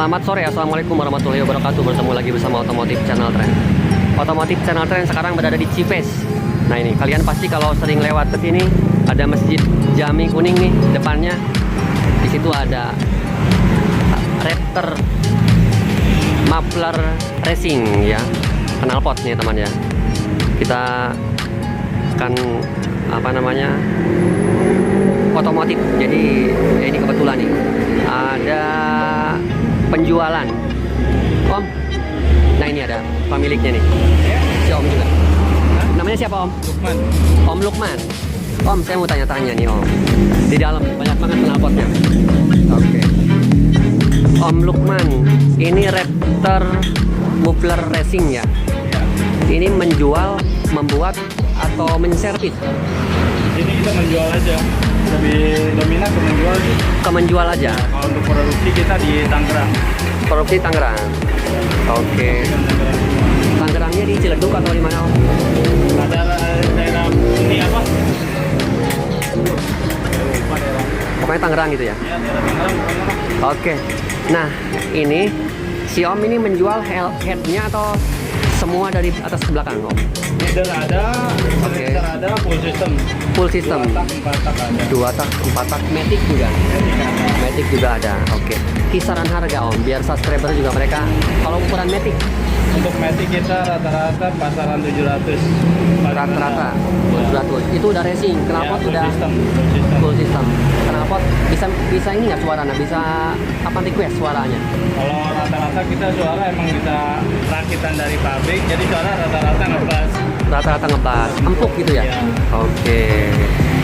Selamat sore, assalamualaikum warahmatullahi wabarakatuh. Bertemu lagi bersama Otomotif Channel Trend. Otomotif Channel Trend sekarang berada di Cives. Nah ini, kalian pasti kalau sering lewat ke sini ada Masjid Jami Kuning nih depannya. Di situ ada Raptor Muffler Racing ya, knalpot nih teman ya. Kita akan otomotif. Jadi ini kebetulan nih ada penjualan Om. Nah ini ada pemiliknya nih, si Om juga. Namanya siapa Om? Lukman. Om Lukman. Om, saya mau tanya-tanya nih Om. Di dalam banyak banget knalpotnya. Oke. Om Lukman, ini Raptor Muffler Racing ya? Ini menjual, membuat, atau menservis? Ini kita menjual aja. Lebih dominan ke menjual sih. Ke menjual aja? Kalau untuk produksi kita di Tangerang. Produksi Tangerang. Oke. Tangerangnya di Ciledug atau di mana Om? Ada daerah ini apa? Pokoknya Tangerang gitu ya? Ya, daerah Tangerang. Oke. Nah, ini si Om ini menjual headnya atau semua dari atas ke belakang Om? Leader ada, Oke. selector ada, full system. Full system. 2 tak, 4 tak ada. 2 tak, 4 tak, Matic juga. Matic juga ada. Oke. Kisaran harga Om, biar subscriber juga mereka. Kalau ukuran Matic Untuk Matic kita rata-rata pasaran 700. rata-rata 700. Itu udah racing, knalpot full udah system. Full system. full system. Knalpot bisa ini nggak suaranya? Bisa apa request suaranya? Kalau rata-rata kita suara emang kita rakitan dari pabrik, jadi suara rata-rata ngebas. Rata-rata ngebas, empuk gitu ya? Iya. Oke.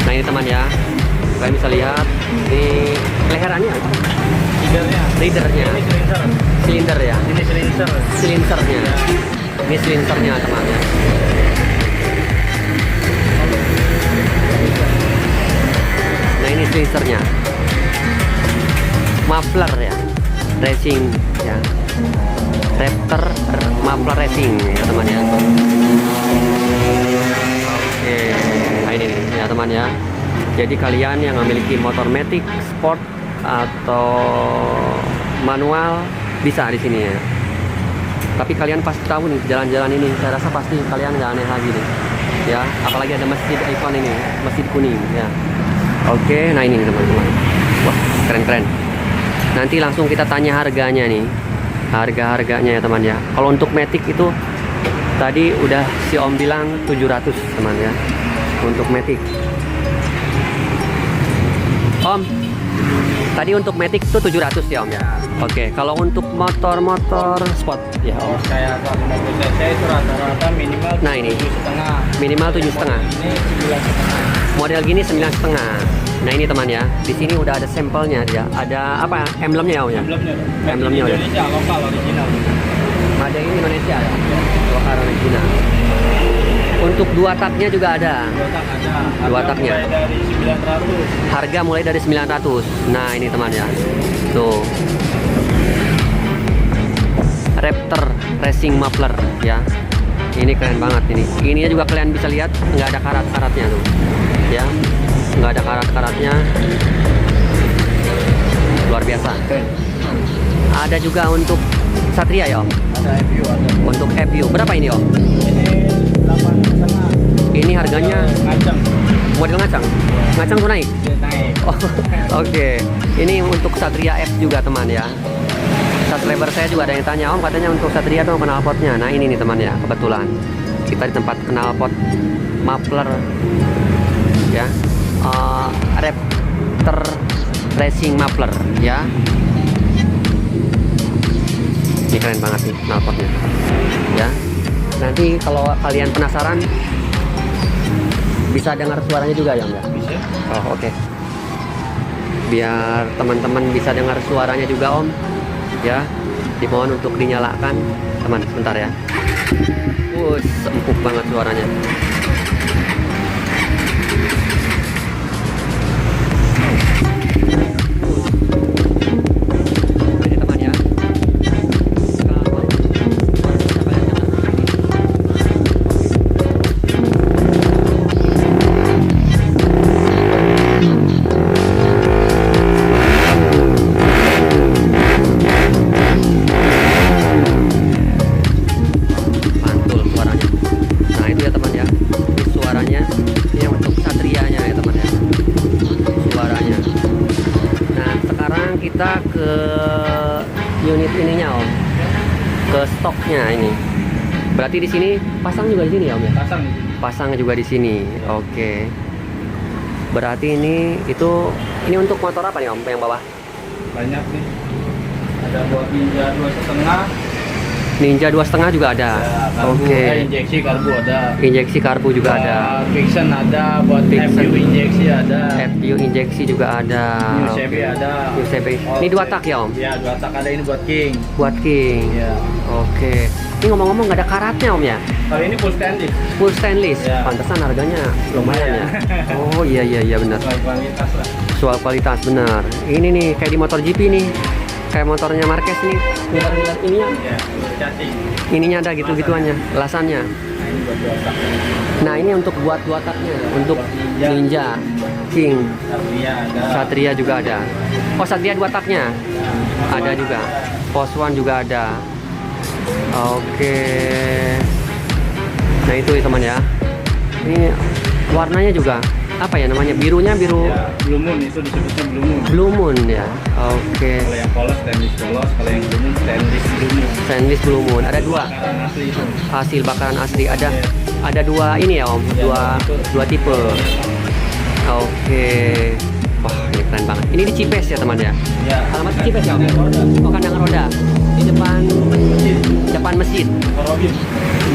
Nah ini teman ya, kalian bisa lihat di leherannya, Leadernya. leadernya, Ini silinser. silinder ya, Ini silinser. silinsernya. Ini silinsernya teman ya. Nah ini silinsernya, muffler ya, racing ya, Raptor Muffler Racing ya teman ya. Oke, nah ini nih ya teman ya. Jadi kalian yang memiliki motor Matic Sport atau manual bisa di sini ya. Tapi kalian pasti tahu nih jalan-jalan ini, saya rasa pasti kalian nggak aneh lagi nih. Ya, apalagi ada Masjid Icon ini, Masjid Kuning ya. Oke, nah ini nih teman-teman. Wah, keren-keren. Nanti langsung kita tanya harganya nih. Harga-harganya ya teman ya. Kalau untuk Matic itu tadi udah si Om bilang 700 teman ya. Untuk Matic. Om, tadi untuk Matic itu 700 ya Om ya. Oke, kalau untuk motor-motor sport ya Om. Kayak 150 cc itu rata-rata minimal Nah, ini. 7,5. Minimal 7,5. Ini 9,5. Model gini 9,5. Nah ini teman ya. Di sini udah ada sampelnya dia. Ada apa? Emblemnya ya Om ya. Emblemnya. Emblemnya udah. Indonesia lokal original. Ada ini Indonesia ya. Lokal original. Untuk 2 taknya juga ada. 2 tak ada. Dua Harga taknya. mulai dari 900. Harga mulai dari 900. Nah ini teman ya. Tuh. Raptor Racing Muffler ya. Ini keren banget ini. Ininya juga kalian bisa lihat nggak ada karat-karatnya tuh. Ya. Nggak ada karat-karatnya. Luar biasa. Ada juga untuk Satria ya Om. Ada FU ada. Untuk FU berapa ini Om? Ini 8,5. Ini harganya Ngacang. model ngacang. Ngacang tuh naik. Dia naik. Oh, oke. Ini untuk Satria F juga teman ya. Subscriber saya juga ada yang tanya, Om katanya untuk Satria tuh knalpotnya. Nah ini nih teman ya, kebetulan kita di tempat knalpot muffler ya, Raptor Racing Muffler ya. Ini keren banget nih knalpotnya ya. Nanti kalau kalian penasaran bisa dengar suaranya juga ya Om ya. Bisa. Oh oke. Biar teman-teman bisa dengar suaranya juga Om ya, dimohon untuk dinyalakan teman sebentar ya. Empuk banget suaranya. Ini teman ya. kita ke unit ininya Om, ke stoknya ini. Berarti di sini pasang juga di sini ya Om ya? Pasang di sini. Pasang juga di sini. Oke. Berarti ini untuk motor apa nih Om yang bawah? Banyak nih. Ada buat Ninja 2,5. Ninja 2,5 juga ada. Oke. Injeksi karbu ada. Injeksi karbu juga ada. Fiction ada, buat Fiction. FU injeksi ada. FU injeksi juga ada. UCB Oke. ada. UCB. Ini 2 tak ya Om? Ya, 2 tak ada, ini buat King. Buat King. Ya. Oke. Ini ngomong-ngomong nggak ada karatnya Om ya? Kalau ini full stainless. Full stainless. Ya. Pantesan harganya lumayan ya. Oh iya benar. Soal kualitas lah. Soal kualitas benar. Ini nih kayak di motor GP nih. Kayak motornya Marquez nih. Ngiler-ngiler ininya. Ya, cacing. Ininya ada gitu-gituannya, lasannya. Nah, ini buat 2 tak. Nah, ini untuk buat 2 taknya, untuk Ninja, King, Satria ada. Satria juga ada. Oh, Satria 2 taknya. Ada juga. Post One juga ada. Oke. Nah, itu ya teman ya. Ini warnanya juga apa ya namanya? Birunya biru Ya, Blue Moon itu disebutnya Blue Moon. Blue Moon ya. Oke. Kalau yang polos stainless polos, kalau yang Blue Moon stainless Blue Moon. Stainless Blue Moon. Ada 2. Bakaran asli itu. Hasil bakaran asli. Ada 2 ini ya Om. Dua tipe. Oke. Wah, ini keren banget. Ini di Cipes ya teman ya. Ya. Alamat Cipes ya Om. Oh, kandang roda. Di depan masjid. Korobin.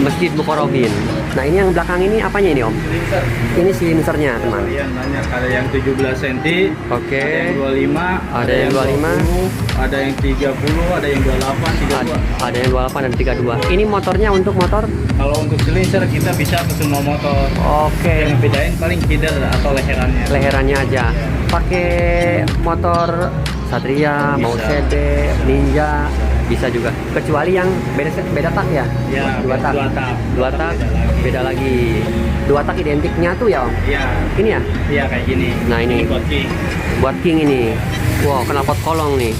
Masjid Bukorobin. Nah, ini yang belakang ini apanya ini Om? Silinser. Ini silinsernya teman. Varian banyak, ada yang 17 cm, Oke. ada yang 25, Ada yang 25, 20, ada yang 30, ada yang 28, 32. Ada yang 28 dan 32. Ini motornya untuk motor? Kalau untuk silinser kita bisa ke semua motor. Oke. Yang bedain paling feeder atau leherannya. Leherannya aja. Pakai motor Satria, mau Bisa. CB, Ninja, bisa juga. Kecuali yang beda tak ya? Ya, Dua tak. Dua tak beda lagi. 2 tak identiknya tuh ya Om? Iya, Ini ya? iya kayak gini. Nah, ini. buat King. Buat King ini. Wow, knalpot kolong nih.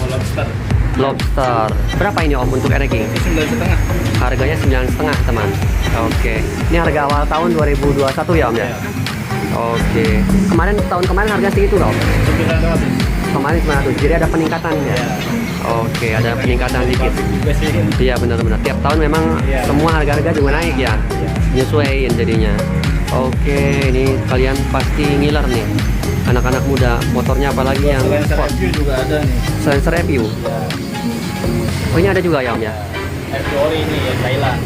Lobster. Lobster. Berapa ini Om untuk King? Ini 9,5. Harganya 9,5 teman. Oke. Ini harga awal tahun 2021 ya Om ya? Iya. Oke. Tahun kemarin harga segitu Om? 900. Kemarin 900. Jadi ada peningkatan ya? Iya. Oke, ada peningkatan dikit. Juga sih. Iya benar-benar. Tiap tahun memang Iya. semua harga-harga juga naik ya. Iya. Nyesuaiin jadinya. Oke, ini kalian pasti ngiler nih. Anak-anak muda, motornya apalagi yang Silencer sport. FU juga ada nih. Sensor review. Ya. Oh, ini ada juga ya Om ya? FU ori ini ya Thailand.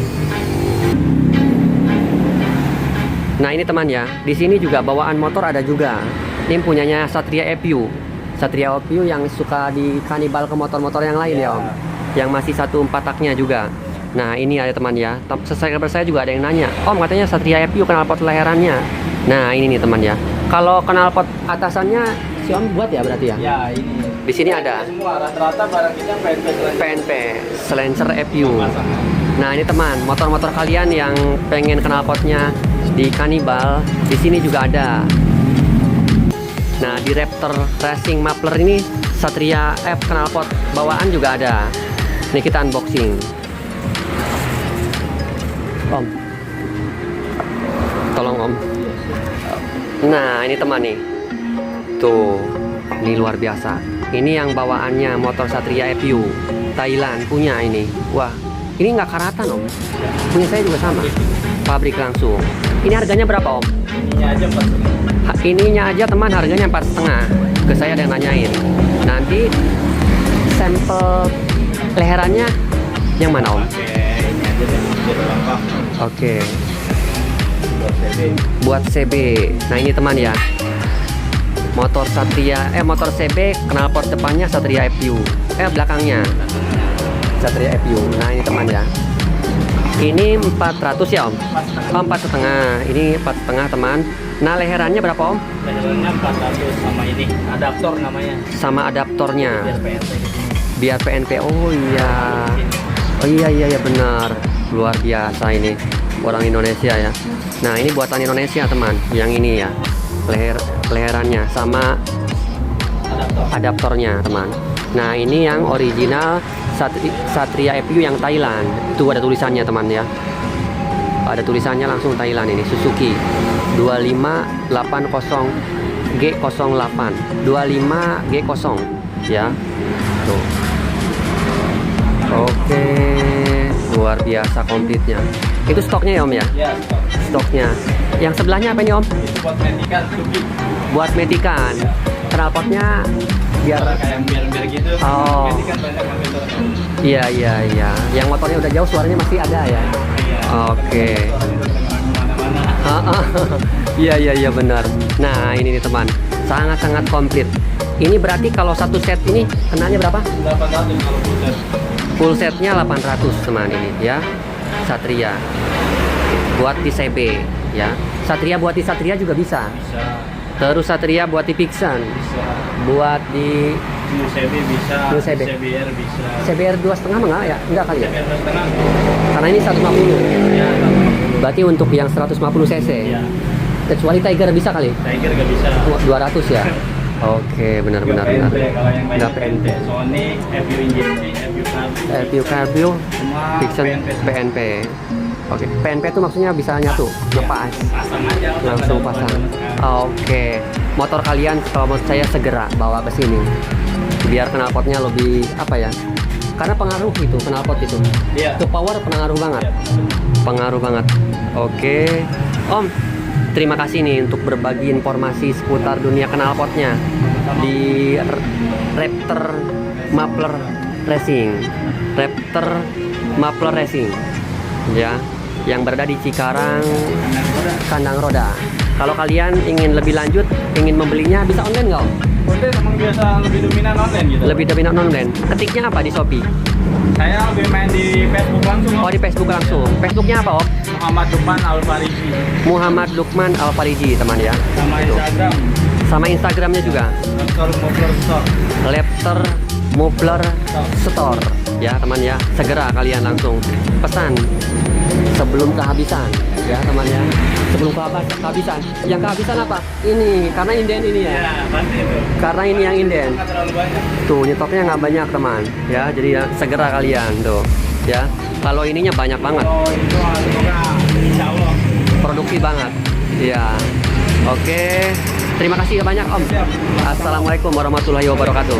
Nah ini teman ya, di sini juga bawaan motor ada juga. Ini punyanya Satria FU. Satria FU yang suka di kanibal ke motor-motor yang lain ya Om. Yang masih 1 4 taknya juga. Nah ini ada teman ya, subscriber saya juga ada yang nanya, Om katanya Satria FU knalpot leherannya. Nah ini nih teman ya, kalau knalpot atasannya si Om buat ya berarti ya? Ya ini. Di sini ada Semua rata-rata barang kita PNP, Silencer FU. Nah ini teman, motor-motor kalian yang pengen knalpotnya di kanibal, di sini juga ada. Nah di Raptor Racing Muffler ini Satria F knalpot bawaan juga ada. Ini kita unboxing. Om, tolong Om. Nah ini teman nih, tuh, ini luar biasa. Ini yang bawaannya motor Satria FU Thailand punya ini. Wah, ini nggak karatan Om. Punya saya juga sama, pabrik langsung. Ini harganya berapa Om? Ininya aja 4,5. Ininya aja teman harganya 4,5. Ke saya ada yang nanyain. Nanti sampel leherannya yang mana Om? Oke, ini aja deh, biar gampang. Oke, Buat CB. buat CB. Nah ini teman ya, motor motor CB knalpot depannya Satria FU, belakangnya Satria FU. Nah ini teman ya, ini 400 ya Om? 4,5. Ini 4,5 teman. Nah leherannya berapa Om? Leherannya 400 sama ini, adaptor namanya. Sama adaptornya Biar PNP di sini. biar PNP. Oh iya benar, luar biasa ini orang Indonesia ya. Nah ini buatan Indonesia teman, yang ini ya, leherannya sama adaptornya teman. Nah ini yang original Satria FU yang Thailand, itu ada tulisannya teman ya, ada tulisannya langsung Thailand ini, Suzuki 2580 G08 25 G0 ya. Tuh. Oke, luar biasa komplitnya. Itu stoknya ya Om ya? Ya, stok. Stoknya. Yang sebelahnya apa nih Om? Itu buat medikan, tubi. Buat metikan. Knalpotnya biar Kayak biar gitu. Oh. Medikan banyak motor. iya iya iya. Yang motornya udah jauh suaranya masih ada ya. Iya. Oke. Kemana-mana. Iya iya iya benar. Nah ini nih teman, sangat-sangat komplit. Ini berarti kalau satu set ini kenanya berapa? 800 kalau putar. Full setnya 800 teman ini ya. Satria buat di CB ya. Satria buat di Satria juga bisa. Bisa. Terus Satria buat di Pixan, Bisa. buat di New CB bisa. New CB. CBR bisa. CBR 2,5 enggak ya? Enggak kali ya? CBR 2,5. Karena ini 150. Ya, 150. Berarti untuk yang 150 cc. Iya. Kecuali Tiger bisa kali? Tiger gak bisa. 200 ya. Oke, benar-benar benar. Kalau yang Nggak banyak PNP. Sonic, FU injeksi, FU Carby. FU Cardio, Semua Fiction, PNP. Oke, PNP itu maksudnya bisa nyatu, lepas, Pasang aja. udah langsung pada pasang. sama sekali. Oke, motor kalian kalau menurut saya segera bawa ke sini, biar knalpotnya lebih apa ya? Karena pengaruh itu knalpot itu. Iya. Untuk power pengaruh banget. Iya. Pengaruh banget. Oke, Om. Terima kasih nih untuk berbagi informasi seputar dunia knalpotnya di Raptor Muffler Racing. Raptor Muffler Racing. Ya, yang berada di Cikarang, Kandang Roda. Kalau kalian ingin lebih lanjut, ingin membelinya bisa online nggak Om? Konten emang biasa lebih dominan online gitu. Lebih dominan online. Ketiknya apa di Shopee? Saya lebih main di Facebook langsung. Oh di Facebook langsung. Facebooknya apa Om? Muhammad Lukman Al-Fariji. Muhammad Lukman Al-Fariji teman ya. Sama Tuh. Instagram. Sama Instagramnya juga. Dr. Muffler Store. Raptor Muffler Store ya teman ya. Segera kalian langsung pesan sebelum kehabisan ya teman ya. Sebelum kehabisan. Yang kehabisan apa? Ini karena inden ini ya. Ya, pasti itu. Karena ini yang inden. Nggak terlalu banyak. Tuh nyetoknya nggak banyak teman ya. Jadi ya, segera kalian tuh ya. Kalau ininya banyak banget. Oh, itu harusnya insya Allah. Produksi banget. Iya. Oke. Terima kasih banyak Om. Assalamualaikum warahmatullahi wabarakatuh.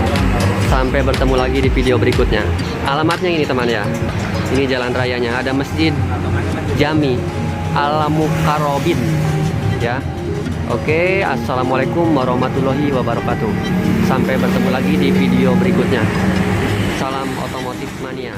Sampai bertemu lagi di video berikutnya. Alamatnya ini teman ya. Ini jalan rayanya. Ada Masjid Jami Al Mukarrabin. Ya. Oke. Assalamualaikum warahmatullahi wabarakatuh. Sampai bertemu lagi di video berikutnya. Salam otomotif mania.